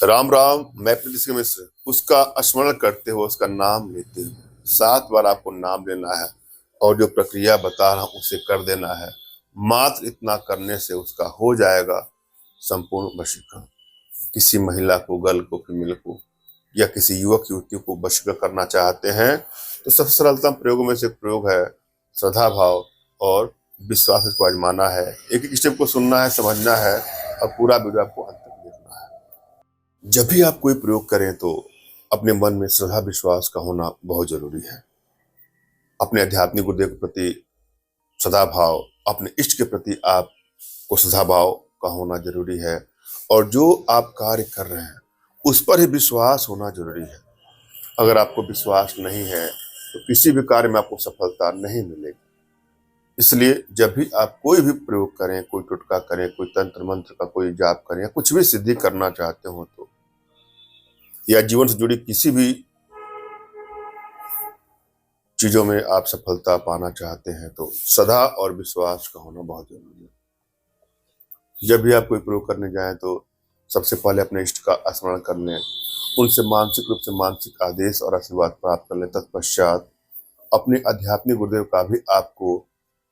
राम राम। मैं प्रीति मिश्र। उसका स्मरण करते हुए उसका नाम लेते हुए 7 बार आपको नाम लेना है और जो प्रक्रिया बता रहा हूं उसे कर देना है। मात्र इतना करने से उसका हो जाएगा संपूर्ण वशीकरण। किसी महिला को, गर्ल को, फीमेल को या किसी युवक युवती को वशीकरण करना चाहते हैं तो सबसे सरलतम प्रयोग में से एक प्रयोग है श्रद्धा भाव और विश्वास को आजमाना है। एक एक स्टेप को सुनना है, समझना है और पूरा वीडियो आपको अंत तक देखना है। जब भी आप कोई प्रयोग करें तो अपने मन में श्रद्धा विश्वास का होना बहुत जरूरी है। अपने आध्यात्मिक गुरुदेव के प्रति श्रद्धा भाव, अपने इष्ट के प्रति आपको श्रद्धा भाव का होना जरूरी है और जो आप कार्य कर रहे हैं उस पर ही विश्वास होना जरूरी है। अगर आपको विश्वास नहीं है तो किसी भी कार्य में आपको सफलता नहीं मिलेगी। इसलिए जब भी आप कोई भी प्रयोग करें, कोई टोटका करें, कोई तंत्र मंत्र का कोई जाप करें या कुछ भी सिद्धि करना चाहते हो तो या जीवन से जुड़ी किसी भी चीजों में आप सफलता पाना चाहते हैं तो श्रद्धा और विश्वास का होना बहुत जरूरी है। जब भी आप कोई प्रयोग करने जाएं तो सबसे पहले अपने इष्ट का स्मरण कर लें, उनसे मानसिक रूप से मानसिक आदेश और आशीर्वाद प्राप्त कर लें। तत्पश्चात अपने आध्यात्मिक गुरुदेव का भी आपको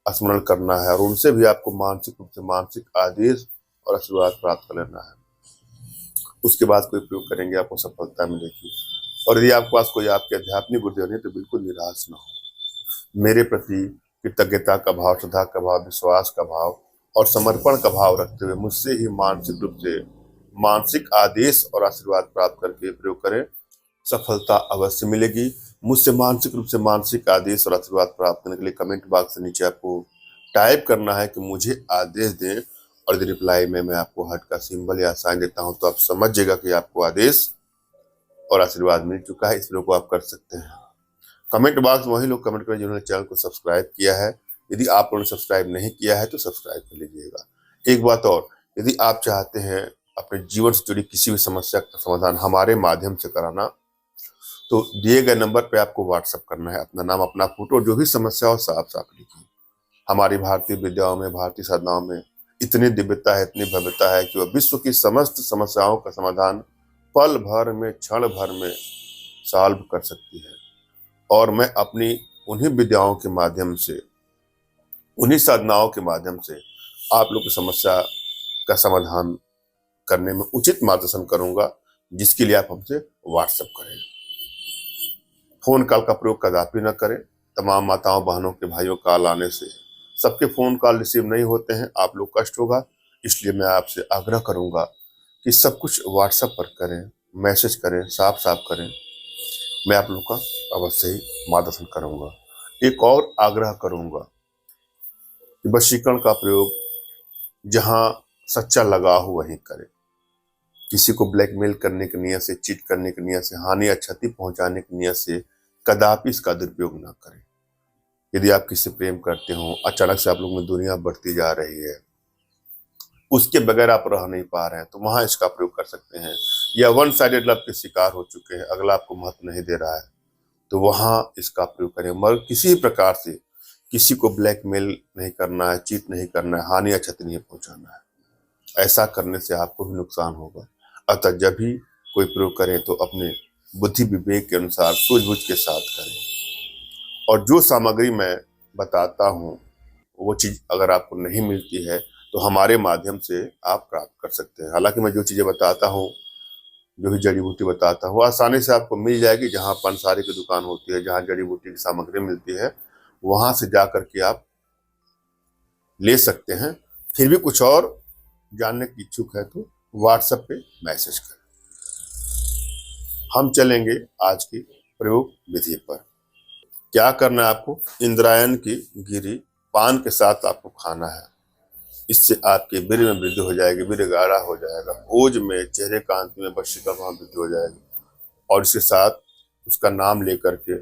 स्मरण करना है और उनसे भी आपको मानसिक रूप से मानसिक आदेश और आशीर्वाद प्राप्त कर लेना है। उसके बाद कोई प्रयोग करेंगे आपको सफलता मिलेगी। और यदि आपके पास कोई आपके आध्यात्मिक गुरुदेव नहीं तो बिल्कुल निराश ना हो। मेरे प्रति कृतज्ञता का भाव, श्रद्धा का भाव, विश्वास का भाव और समर्पण का भाव रखते हुए मुझसे ही मानसिक रूप से मानसिक आदेश और आशीर्वाद प्राप्त करके प्रयोग करें, सफलता अवश्य मिलेगी। मुझसे मानसिक रूप से मानसिक आदेश और आशीर्वाद प्राप्त करने के लिए कमेंट बॉक्स से नीचे आपको टाइप करना है कि मुझे आदेश दें और यदि रिप्लाई में मैं आपको हार्ट का सिंबल या साइन देता हूं तो आप समझ जाएगा कि आपको आदेश और आशीर्वाद मिल चुका है। इस वीडियो को आप कर सकते हैं। कमेंट बॉक्स में वही लोग कमेंट करें जिन्होंने चैनल को सब्सक्राइब किया है। यदि आप लोगों ने सब्सक्राइब नहीं किया है तो सब्सक्राइब कर लीजिएगा। एक बात और, यदि आप चाहते हैं अपने जीवन से जुड़ी किसी भी समस्या का समाधान हमारे माध्यम से कराना तो दिए गए नंबर पे आपको व्हाट्सएप करना है। अपना नाम, अपना फोटो, जो भी समस्या हो साफ साफ लिखिए। हमारी भारतीय विद्याओं में, भारतीय साधनाओं में इतनी दिव्यता है, इतनी भव्यता है कि वह विश्व की समस्त समस्याओं का समाधान पल भर में, क्षण भर में सॉल्व कर सकती है। और मैं अपनी उन्हीं विद्याओं के माध्यम से, उन्हीं साधनाओं के माध्यम से आप लोग की समस्या का समाधान करने में उचित मार्गदर्शन करूंगा, जिसके लिए आप हमसे व्हाट्सएप करें। फोन कॉल का प्रयोग कदापि न करें। तमाम माताओं, बहनों के भाइयों कॉल आने से सबके फोन कॉल रिसीव नहीं होते हैं, आप लोग कष्ट होगा। इसलिए मैं आपसे आग्रह करूंगा कि सब कुछ व्हाट्सएप पर करें, मैसेज करें, साफ साफ करें। मैं आप लोग का अवश्य ही मार्गदर्शन करूंगा। एक और आग्रह करूंगा कि वशीकरण का प्रयोग जहां सच्चा लगाव हो वहीं करें। किसी को ब्लैकमेल करने की नियत से, चीट करने की नियत से, हानि या क्षति पहुंचाने की नियत से कदापि इसका दुरुपयोग ना करें। यदि आप किसी से प्रेम करते हो, अचानक से आप लोग में दुनिया बढ़ती जा रही है, उसके बगैर आप रह नहीं पा रहे हैं तो वहां इसका प्रयोग कर सकते हैं। या वन साइडेड लव के शिकार हो चुके हैं, अगला आपको महत्व नहीं दे रहा है तो वहां इसका प्रयोग करें। मगर किसी प्रकार से किसी को ब्लैकमेल नहीं करना है, चीट नहीं करना है, हानि या क्षति नहीं पहुंचाना है। ऐसा करने से आपको भी नुकसान होगा। अतः जब भी कोई प्रयोग करें तो अपने बुद्धि विवेक के अनुसार सूझबूझ के साथ करें। और जो सामग्री मैं बताता हूँ वो चीज अगर आपको नहीं मिलती है तो हमारे माध्यम से आप प्राप्त कर सकते हैं। हालांकि मैं जो चीजें बताता हूँ, जो भी जड़ी बूटी बताता हूँ, आसानी से आपको मिल जाएगी। जहाँ पंसारी की दुकान होती है, जहाँ जड़ी बूटी की सामग्री मिलती है, वहां से जा करके आप ले सकते हैं। फिर भी कुछ और जानने की इच्छुक है तो व्हाट्सएप पे मैसेज करें। हम चलेंगे आज की प्रयोग विधि पर। क्या करना है आपको? इंद्रायण की गिरी पान के साथ आपको खाना है। इससे आपके वीर में वृद्धि हो जाएगी, वीर गाढ़ा हो जाएगा, ओज में, चेहरे कांति में वशीकरण भाव वृद्धि हो जाएगी। और इसके साथ उसका नाम लेकर के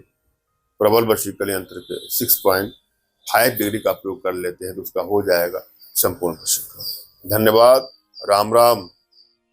प्रबल वशीकरण यंत्र के 6.5 डिग्री का प्रयोग कर लेते हैं तो उसका हो जाएगा संपूर्ण वशीकरण। धन्यवाद। राम राम।